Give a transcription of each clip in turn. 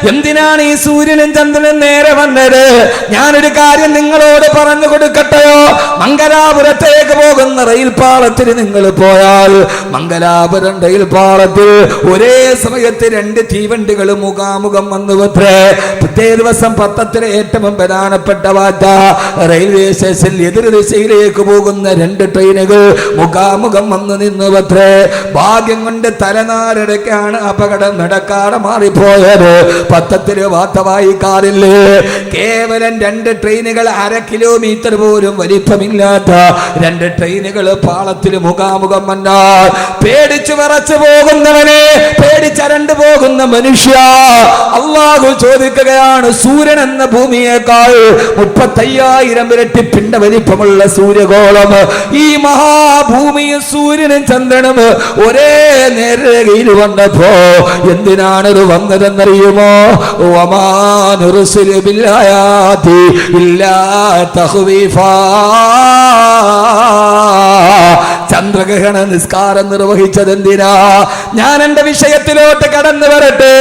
എന്തിനാണ് ഈ സൂര്യനും ചന്ദ്രനും നേരെ വന്നത്? ഞാനൊരു കാര്യം നിങ്ങളോട് പറഞ്ഞു കൊടുക്കട്ടെയോ? മംഗലാപുരത്തേക്ക് പോകുന്ന റെയിൽ പാളത്തിൽ നിങ്ങൾ പോയാൽ മംഗലാപുരം റെയിൽ പാളത്തിൽ ഒരേ സമയത്ത് രണ്ട് തീവണ്ടികൾ മുഖാമുഖം വന്നുവത്രേ. പിറ്റേ ദിവസം പത്രത്തിലെ ഏറ്റവും പ്രധാനപ്പെട്ട വാർത്ത, റെയിൽവേ സ്റ്റേഷനിൽ എതിർ ദിശയിലേക്ക് പോകുന്ന രണ്ട് ട്രെയിനുകൾ മുഖാമുഖം വന്നു നിന്നുവത്രേ. ഭാഗ്യം കൊണ്ട് തലനാരിടയ്ക്കാണ് അപകടം നടക്കാതെ മാറിപ്പോയത്. പത്രത്തില് വാർത്ത വായിക്കാറില്ലേ? കേവലം രണ്ട് ട്രെയിനുകൾ 1/2 കിലോമീറ്റർ പോലും വലിപ്പമില്ലാത്ത രണ്ട് ട്രെയിനുകൾ പാളത്തിൽ മുഖാമുഖം വന്നാൽ പേടിച്ചു വിറച്ചു പോകുന്നവനെ, പേടിച്ചരണ്ടു പോകുന്ന മനുഷ്യ, അല്ലാഹു ചോദിക്കുകയാണ്, സൂര്യൻ എന്ന ഭൂമിയേക്കാൾ 35,000 ഇരട്ടി പിണ്ട വലിപ്പമുള്ള സൂര്യഗോളം, ഈ മഹാഭൂമിയും സൂര്യനും ചന്ദ്രനും ഒരേ നേരയിൽ വന്നപ്പോ എന്തിനാണത് വന്നതെന്നറിയുമോ? ചന്ദ്രഗ്രഹണ നിസ്കാരം നിർവഹിച്ചത് എന്തിനാ? ഞാൻ എന്റെ വിഷയത്തിലോട്ട് കടന്നു വരട്ടെ.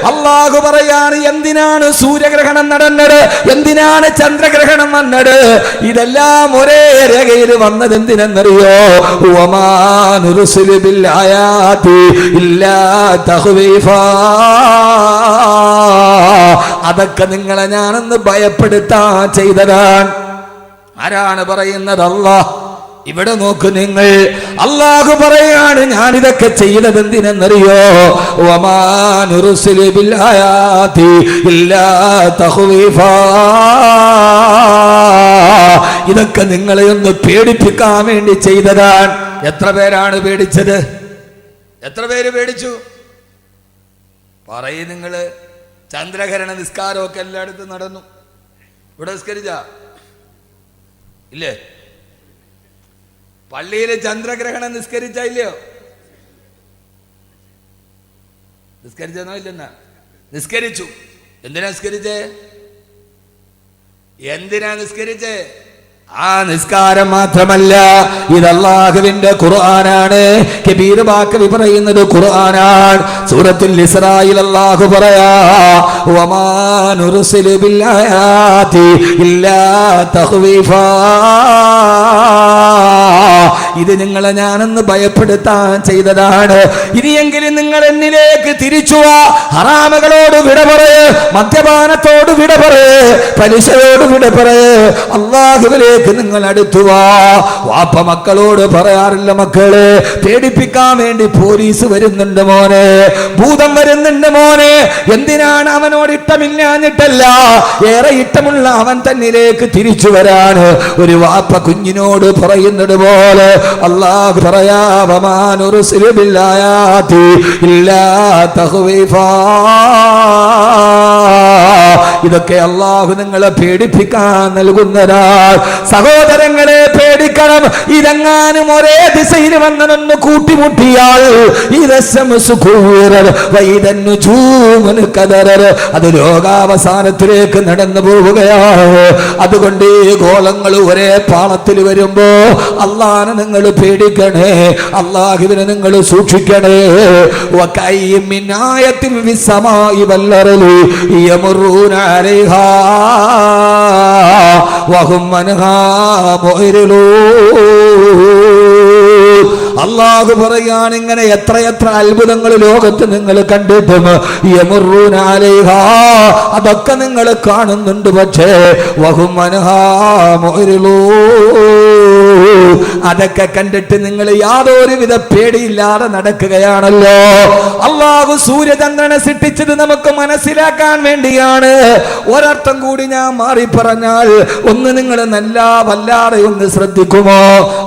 അല്ലാഹു പറയാണ്, എന്തിനാണ് സൂര്യഗ്രഹണം നടന്നത്, എന്തിനാണ് ചന്ദ്രഗ്രഹണം വന്നത്? ഇതെല്ലാം ഒരേ രേഖയിൽ വന്നത് എന്തിനെന്നറിയോ? അതൊക്കെ നിങ്ങളെ ഞാനൊന്ന് ഭയപ്പെടുത്താൻ ചെയ്തതാണ്. ആരാണ് പറയുന്നത്? അല്ലാഹ്. ഇവിടെ നോക്ക് നിങ്ങൾ, അല്ലാഹു പറയാണ്, ഞാനിതൊക്കെ ചെയ്തത് എന്തിനെന്നറിയോ? ഇതൊക്കെ നിങ്ങളെ ഒന്ന് പേടിപ്പിക്കാൻ വേണ്ടി ചെയ്തതാണ്. എത്ര പേരാണ് പേടിച്ചത്? എത്ര പേര് പേടിച്ചു? പറയും നിങ്ങള്. ചന്ദ്രഗ്രഹണ നിസ്കാരമൊക്കെ എല്ലായിടത്തും നടന്നു. ഇവിടെ നിസ്കരിച്ച ഇല്ലേ? പള്ളിയില് ചന്ദ്രഗ്രഹണം നിസ്കരിച്ച ഇല്ലയോ? നിസ്കരിച്ചെന്നോ ഇല്ലെന്നാ? നിസ്കരിച്ചു. എന്തിനാ നിസ്കരിച്ചേ? എന്തിനാ നിസ്കരിച്ചേ? ആ നിസ്കാരം മാത്രമല്ല, ഇത് അല്ലാഹുവിന്റെ ഖുർആനാണ്. കബീർ ബാക്കവി പറയുന്നത് ഖുർആനാണ്. സൂറത്തുൽ ഇസ്രായിൽ അല്ലാഹു പറയാ, വമാ നുർസിലു ബിൽ ആയാതി ഇല്ലാ തഖ്വീഫാ. ഇത് നിങ്ങളെ ഞാനൊന്ന് ഭയപ്പെടുത്താൻ ചെയ്തതാണ്. ഇനിയെങ്കിലും നിങ്ങൾ എന്നിലേക്ക് തിരിച്ചു വാ. ഹറാമുകളോട് വിട പറയ്, മദ്യപാനത്തോട് വിട പറയ്, പലിശയോട് വിട പറയ്, അല്ലാഹുവിലേക്ക് നിങ്ങൾ അടുത്തു വാ. വാപ്പ മക്കളോട് പറയാറില്ല, മക്കളെ പേടിപ്പിക്കാൻ വേണ്ടി പോലീസ് വരുന്നുണ്ട് മോനെ, ഭൂതം വരുന്നുണ്ട് മോനെ. എന്തിനാണ്? അവനോട് ഇഷ്ടമില്ലാഞ്ഞിട്ടല്ല, ഏറെ ഇഷ്ടമുള്ള അവൻ തന്നിലേക്ക് തിരിച്ചു വരാൻ ഒരു വാപ്പ കുഞ്ഞിനോട് പറയുന്നത് പോലെ അല്ലാഹു പറയാ, വമാ നുർസിലു ബിൽ ആയാതി ഇല്ലാ തഖ്വീഫാ. ഇതൊക്കെ അല്ലാഹു നിങ്ങളെ പേടിപ്പിക്കാൻ നൽകുന്നതാണ്. സഹോദരങ്ങളെ പേടിക്കണം. ഇതെങ്ങാനും ഒരേ ദിശയിൽ വന്നതെന്ന് കൂട്ടിമുട്ടിയാൽ അത് ലോകാവസാനത്തിലേക്ക് നടന്നു പോവുകയാണ്. അതുകൊണ്ട് ഈ ഗോളങ്ങൾ ഒരേ പാളത്തിൽ വരുമ്പോ അല്ലാഹനെ നിങ്ങൾ പേടിക്കണേ, അല്ലാഹുവിനെ നിങ്ങൾ സൂക്ഷിക്കണേ. വകൈമിൻ ആയത്തിൻ ഫിസ്സമാഇ വൽ അർളി യമറൂന അലൈഹാ വഹും അൻഹാ മുഅ്രിദൂൻ. അല്ലാഹു പറയാണ്, ഇങ്ങനെ എത്രയെത്ര അത്ഭുതങ്ങൾ ലോകത്ത് നിങ്ങൾ കണ്ടിട്ടും യമറൂന അലൈഹാ, അതൊക്കെ നിങ്ങൾ കാണുന്നുണ്ട്, പക്ഷേ വഹും അൻഹാ മുഅ്രിദൂൻ, അതൊക്കെ കണ്ടിട്ട് നിങ്ങൾ യാതൊരുവിധ പേടിയില്ലാതെ നടക്കുകയാണല്ലോ. അല്ലാഹു സൂര്യചന്ദ്രനെ സൃഷ്ടിച്ചത് നമുക്ക് മനസ്സിലാക്കാൻ വേണ്ടിയാണ്. ഒരർത്ഥം കൂടി ഞാൻ മാറി പറഞ്ഞാൽ ഒന്ന് നിങ്ങൾ നല്ല വല്ലാതെ ഒന്ന് ശ്രദ്ധിക്കുമോ?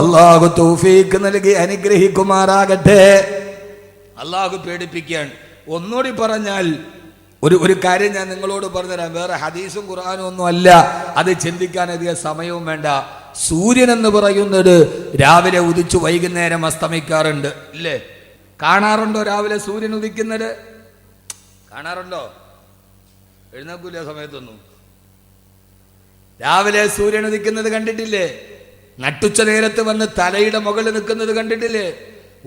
അല്ലാഹു തൗഫീഖ് നൽകി അനുഗ്രഹിക്കുമാറാകട്ടെ. അല്ലാഹു പേടിപ്പിക്കുകയാണ്. ഒന്നുകൂടി പറഞ്ഞാൽ ഒരു കാര്യം ഞാൻ നിങ്ങളോട് പറഞ്ഞുതരാം. വേറെ ഹദീസും ഖുർആനും ഒന്നും അല്ല, അത് ചിന്തിക്കാൻ അധികം സമയവും വേണ്ട. സൂര്യൻ എന്ന് പറയുന്നത് രാവിലെ ഉദിച്ചു വൈകുന്നേരം അസ്തമിക്കാറുണ്ട്, ഇല്ലേ? കാണാറുണ്ടോ രാവിലെ സൂര്യൻ ഉദിക്കുന്നത്? കാണാറുണ്ടോ? എഴുന്നേൽക്കൂല സമയത്തൊന്നും. രാവിലെ സൂര്യൻ ഉദിക്കുന്നത് കണ്ടിട്ടില്ലേ? നട്ടുച്ച നേരത്ത് വന്ന് തലയുടെ മുകളിൽ നിൽക്കുന്നത് കണ്ടിട്ടില്ലേ?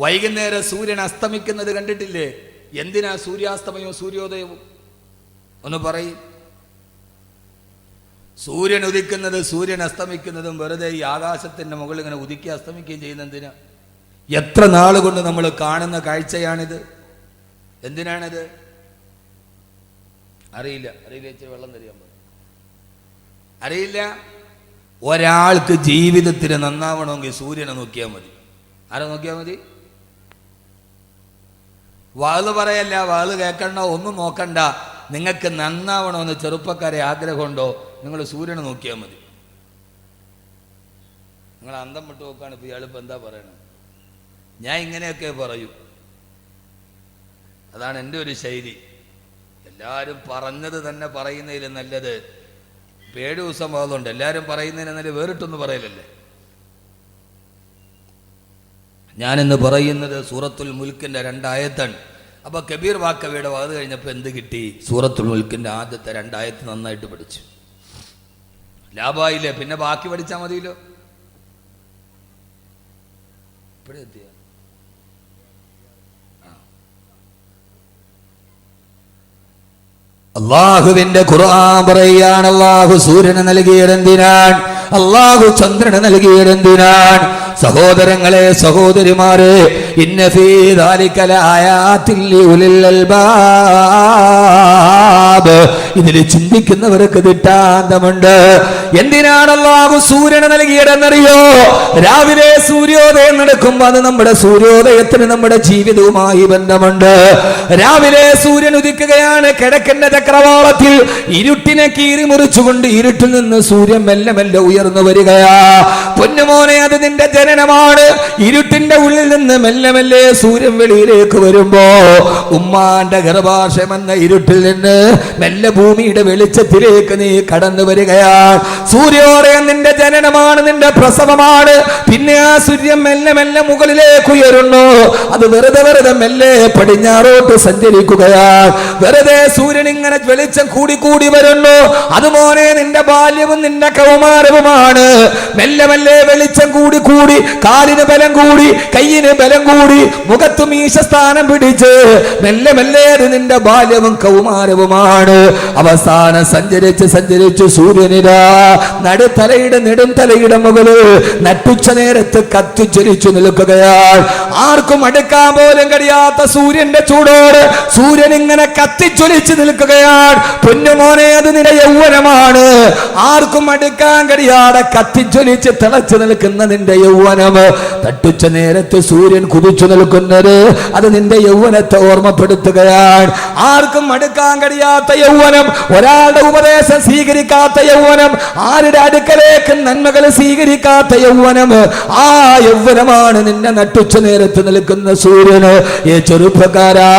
വൈകുന്നേരം സൂര്യൻ അസ്തമിക്കുന്നത് കണ്ടിട്ടില്ലേ? എന്തിനാ സൂര്യാസ്തമയവും സൂര്യോദയവും? ഒന്ന് പറയും. സൂര്യൻ ഉദിക്കുന്നത് സൂര്യൻ അസ്തമിക്കുന്നതും വെറുതെ ഈ ആകാശത്തിന്റെ മുകളിൽ ഇങ്ങനെ ഉദിക്കുക അസ്തമിക്കുകയും ചെയ്യുന്ന എന്തിനാ? എത്ര നാളുകൊണ്ട് നമ്മൾ കാണുന്ന കാഴ്ചയാണിത്. എന്തിനാണിത്? അറിയില്ല. ഇച്ചിരി വെള്ളം തരിക. അറിയില്ല. ഒരാൾക്ക് ജീവിതത്തിന് നന്നാവണമെങ്കിൽ സൂര്യനെ നോക്കിയാൽ മതി. ആരെ നോക്കിയാൽ മതി? വാള് പറയല്ല, വാള് കേൾക്കണ്ട, ഒന്നും നോക്കണ്ട. നിങ്ങൾക്ക് നന്നാവണമെന്ന് ചെറുപ്പക്കാരെ ആഗ്രഹമുണ്ടോ? നിങ്ങൾ സൂര്യനെ നോക്കിയാൽ മതി. നിങ്ങൾ അന്തം വിട്ട് നോക്കുകയാണ്. ഇപ്പോൾ ഇയാളിപ്പോൾ എന്താ പറയണത്? ഞാൻ ഇങ്ങനെയൊക്കെ പറയൂ. അതാണ് എൻ്റെ ഒരു ശൈലി. എല്ലാവരും പറഞ്ഞത് തന്നെ പറയുന്നതിൽ നല്ലത്. 7 ദിവസം ആകുന്നുണ്ട്. എല്ലാവരും പറയുന്നതിന് നല്ല വേറിട്ടൊന്ന് പറയലല്ലേ. ഞാനിന്ന് പറയുന്നത് സൂറത്തുൽ മുൽക്കിൻ്റെ 2 ആയത്താണ്. അപ്പോൾ കബീർ വാക്കവിയുടെ വാത് കഴിഞ്ഞപ്പോൾ എന്ത് കിട്ടി? സൂറത്തുൽ മുൽക്കിൻ്റെ ആദ്യത്തെ 2 ആയത്ത് നന്നായിട്ട് പഠിച്ചു. ലാഭായില്ലേ? പിന്നെ ബാക്കി പഠിച്ചാൽ മതിയല്ലോ. ഇപ്പോഴെത്തിയ അള്ളാഹുവിന്റെ ഖുർആൻ പറയുകയാണ്, അള്ളാഹു സൂര്യനെ നൽകിയതെന്തിനാണ്? അള്ളാഹു ചന്ദ്രനെ നൽകിയതെന്തിനാണ്? സഹോദരങ്ങളെ, സഹോദരിമാരെ, ഇന്ന ഫീ ദാലിക ലആയാതിൻ ലിഉലിൽ അൽബാബ്. ഇതിൽ ചിന്തിക്കുന്നവർക്ക് ദിട്ടാന്തമുണ്ട്. എന്തിനാണ് അള്ളാഹു സൂര്യനെ നൽകിയതെന്നറിയോ? രാവിലെ സൂര്യോദയം നടക്കുമ്പോൾ അത് നമ്മുടെ സൂര്യോദയത്തിന് നമ്മുടെ ജീവിതവുമായി ബന്ധമുണ്ട്. രാവിലെ സൂര്യൻ ഉദിക്കുകയാണ്. കിഴക്കിന്റെ ചക്രവാളത്തിൽ ഇരുട്ടിനെ കീറി മുറിച്ചുകൊണ്ട് ഇരുട്ടിൽ നിന്ന് സൂര്യൻ മെല്ലെ മെല്ലെ ഉയർന്നു വരികയാ. പൊന്നുമോനെ, അത് നിന്റെ ജനനമാണ്. ഇരുട്ടിന്റെ ഉള്ളിൽ നിന്ന് മെല്ലെ മെല്ലെ സൂര്യൻ വെളിയിലേക്ക് വരുമ്പോ ഉമ്മാന്റെ ഗർഭാശയം എന്ന ഇരുട്ടിൽ നിന്ന് മെല്ലെ ഭൂമിയുടെ വെളിച്ചത്തിലേക്ക് നീ കടന്നു വരികയാണ്. സൂര്യോദയം നിന്റെ ജനനമാണ്, നിന്റെ പ്രസവമാണ്. പിന്നെ ആ സൂര്യൻ മെല്ലെ മെല്ലെ മുകളിലേക്ക് ഉയരുന്നു. അത് വെറുതെ വെറുതെ മെല്ലെ പടിഞ്ഞാറോട്ട് സഞ്ചരിക്കുകയാണ്. വെറുതെ സൂര്യൻ ഇങ്ങനെ വെളിച്ചം കൂടി കൂടി വരുന്നു. അതുപോലെ നിന്റെ ബാല്യവും നിന്റെ കൗമാരവുമാണ്. മെല്ലെ മെല്ലെ വെളിച്ചം കൂടി കൂടി, കാലിന് ബലം കൂടി, കയ്യിന് ബലം കൂടി, മുഖത്ത് മീശസ്ഥാനം പിടിച്ച് മെല്ലെ മെല്ലെ നിന്റെ ബാല്യവും കൗമാരവുമാണ്. അവസാനം സഞ്ചരിച്ച് സഞ്ചരിച്ച് സൂര്യനിരാ നടുത്തലയുടെ നെടും തലയുടെ മുകളിൽ നട്ടുച്ച നേരത്ത് കത്തിച്ചൊലിച്ചു നിൽക്കുകയാണ്. ആർക്കും അടുക്കാൻ പോലും കഴിയാത്ത സൂര്യന്റെ ചൂടോട് സൂര്യൻ ഇങ്ങനെ കത്തിച്ചൊലിച്ചു നിൽക്കുകയാണ്. പൊന്നുമോനെ, അത് നിന്റെ യൗവനമാണ്. ആർക്കും അടുക്കാൻ കഴിയാതെ കത്തിച്ചൊലിച്ച് തിളച്ചു നിൽക്കുന്ന നിന്റെ യൗവനം. തട്ടുച്ച നേരത്ത് സൂര്യൻ കുതിച്ചു നിൽക്കുന്നത് അത് നിന്റെ യൗവനത്തെ ഓർമ്മപ്പെടുത്തുകയാണ്. ആർക്കും അടുക്കാൻ കഴിയാത്ത യൗവനം, ഒരാളുടെ ഉപദേശം സ്വീകരിക്കാത്ത യൗവനം, ആരുടെ അടുക്കലേക്ക് നന്മകൾ സ്വീകരിക്കാത്ത യൗവനം, ആ യൗവനമാണ് നിന്നെ നട്ടുച്ച നേരത്ത് നിൽക്കുന്ന സൂര്യന്. ഈ ചെറുപ്പക്കാരാ,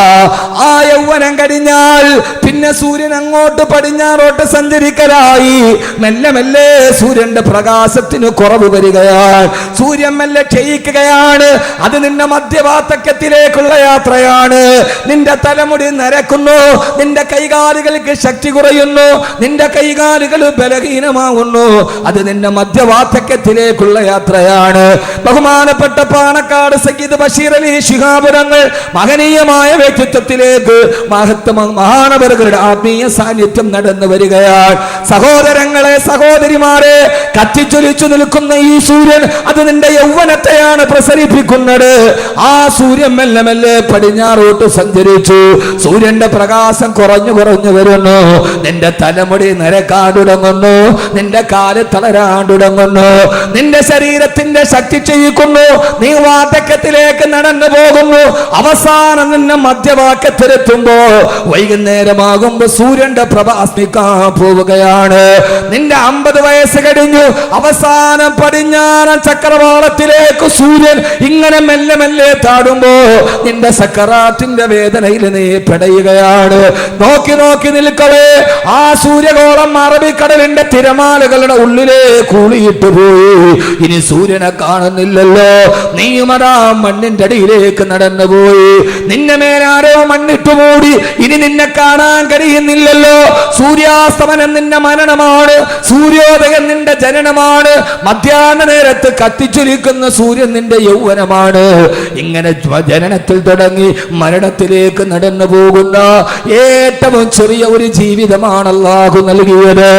ആ യൗവനം കഴിഞ്ഞാൽ പിന്നെ സൂര്യൻ അങ്ങോട്ട് പടിഞ്ഞാറോട്ട് സഞ്ചരിക്കലായി. മെല്ലെ മെല്ലെ സൂര്യന്റെ പ്രകാശത്തിന് കുറവ് വരികയാണ്. സൂര്യൻ മെല്ലെ ക്ഷയിക്കുകയാണ്. അത് നിന്റെ മധ്യവാർദ്ധക്യത്തിലേക്കുള്ള യാത്രയാണ്. നിന്റെ തലമുടി നരക്കുന്നു, നിന്റെ കൈകാലുകൾക്ക് ശക്തി കുറയുന്നു, നിന്റെ കൈകാലുകൾ ബലഹീനമാകുന്നു. അത് നിന്റെ മധ്യവാർദ്ധക്യത്തിലേക്കുള്ള യാത്രയാണ്. ബഹുമാനപ്പെട്ട പാണക്കാട് സയ്യിദ് ബഷീർ അലി ശിഹാബ് തങ്ങൾ മഹനീയമായ വ്യക്തിത്വത്തിലേക്ക് മഹാനവറുകളുടെ ആത്മീയ സാന്നിധ്യം നടന്നു വരികയാണ്. സഹോദരങ്ങളെ, സഹോദരിമാരെ, കത്തിച്ചൊലിച്ചു നിൽക്കുന്ന ഈ സൂര്യൻ അത് നിന്റെ യൗവനത്തെയാണ് പ്രസരിപ്പിക്കുന്നത്. ആ സൂര്യൻ മെല്ലെ മെല്ലെ പടിഞ്ഞാറോട്ട് സഞ്ചരിച്ചു. സൂര്യന്റെ പ്രകാശം കുറഞ്ഞു കുറഞ്ഞു വരുന്നു. നിന്റെ തലമുടി നരക്കാൻ തുടങ്ങുന്നു, നിന്റെ കാല് തളരാൻ തുടങ്ങുന്നു, നിന്റെ ശരീരത്തിന്റെ ശക്തി ക്ഷയിക്കുന്നു. നീ വാർദ്ധക്യത്തിലേക്ക് നടന്നു പോകുന്നു. അവസാനം നിന്നെ മധ്യവാക്യത്തിലെത്തുമ്പോ വൈകുന്നേരമാകുമ്പോ സൂര്യന്റെ പ്രഭ അസ്മിക്കാൻ പോവുകയാണ്. നിന്റെ 50 വയസ്സ് കഴിഞ്ഞു. അവസാനം പടിഞ്ഞാറൻ ചക്രവാളത്തിലേക്ക് സൂര്യൻ ഇങ്ങനെ മെല്ലെ മെല്ലെ താടുമ്പോ നിന്റെ സക്കറാത്തിന്റെ വേദനയിൽ നീ പെടയുകയാണ്. നോക്കി നോക്കി നിൽക്കവേ ആ സൂര്യഗോളം അറബിക്കടലിന്റെ തിരമാലകളുടെ ഉള്ളിലെ കൂളിയിട്ട് പോയി. ഇനി സൂര്യനെ കാണുന്നില്ലല്ലോ. നീയുമതാ മണ്ണിന്റെ അടിയിലേക്ക് നടന്നുപോയി. നിന്നെ മേലാരോ മണ്ണിട്ടു മൂടി. ഇനി നിന്നെ കാണാൻ കഴിയുന്നില്ലല്ലോ. സൂര്യാസ്തമനം നിന്റെ മരണമാണ്, സൂര്യോദയം നിന്റെ ജനനമാണ്. മധ്യാഹ്ന നേരത്ത് കത്തിച്ചൊലിക്കുന്ന സൂര്യൻ നിന്റെ യൗവനമാണ്. ഇങ്ങനെ ജനനത്തിൽ തുടങ്ങി മരണത്തിലേക്ക് നടന്നു പോകുന്ന ഏറ്റവും ചെറിയ ഒരു ജീവിതമാണ് അല്ലാഹു നൽകിയത്.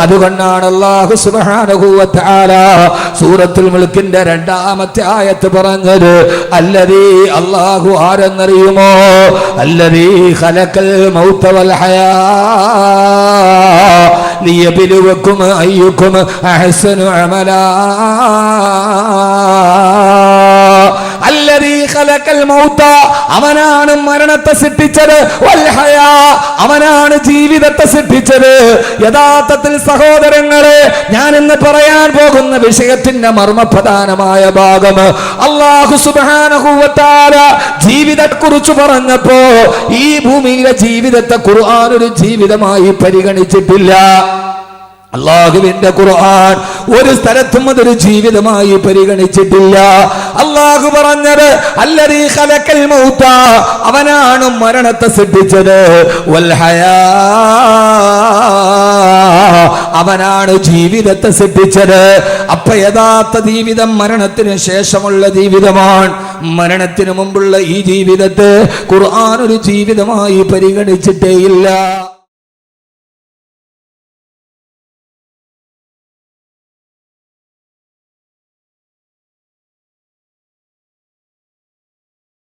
അതുകൊണ്ടാണ് അല്ലാഹു സുബ്ഹാനഹു വ തആല സൂറത്തുൽ മുൽക്കിന്റെ 2-ാമത്തെ ആയത്ത് പറഞ്ഞത്, അല്ലദീ അല്ലാഹു ആരെന്നറിയുമോ? അല്ലദീ ഖലഖൽ മൗത വൽ ഹയാ ലിയബ്ലുവക്കും അയ്യുക്കും അഹ്സനു അമലാ. അല്ലദീ ഖലഖൽ മൗത, അവനാണ് മരണത്തെ സൃഷ്ടിച്ചത്, വൽ ഹയാ, അവനാണ് ജീവിതത്തെ സൃഷ്ടിച്ചത്. യഥാർത്ഥത്തിൽ സഹോദരങ്ങളെ, ഞാൻ ഇന്ന് പറയാൻ പോകുന്ന വിഷയത്തിന്റെ മർമ്മപ്രധാനമായ ഭാഗം അല്ലാഹു സുബ്ഹാനഹു വ തആല ജീവിതത്തെക്കുറിച്ച് പറഞ്ഞപ്പോ ഈ ഭൂമിയിലെ ജീവിതത്തെ ഖുർആൻ ഒരു ജീവിതമായി പരിഗണിച്ചിട്ടില്ല. അല്ലാഹുവിന്റെ ഖുർആൻ ഒരു സ്ഥലത്തും അതൊരു ജീവിതമായി പരിഗണിച്ചിട്ടില്ല. അല്ലാഹു പറഞ്ഞത് അല്ലദീ ഖലഖൽ മൗത, അവനാണ് മരണത്തെ സൃഷ്ടിച്ചത്, വൽ ഹയാ, അവനാണ് ജീവിതത്തെ സൃഷ്ടിച്ചത്. അപ്പൊ യഥാർത്ഥ ജീവിതം മരണത്തിന് ശേഷമുള്ള ജീവിതമാണ്. മരണത്തിന് മുമ്പുള്ള ഈ ജീവിതത്തെ ഖുർആൻ ഒരു ജീവിതമായി പരിഗണിച്ചിട്ടേയില്ല.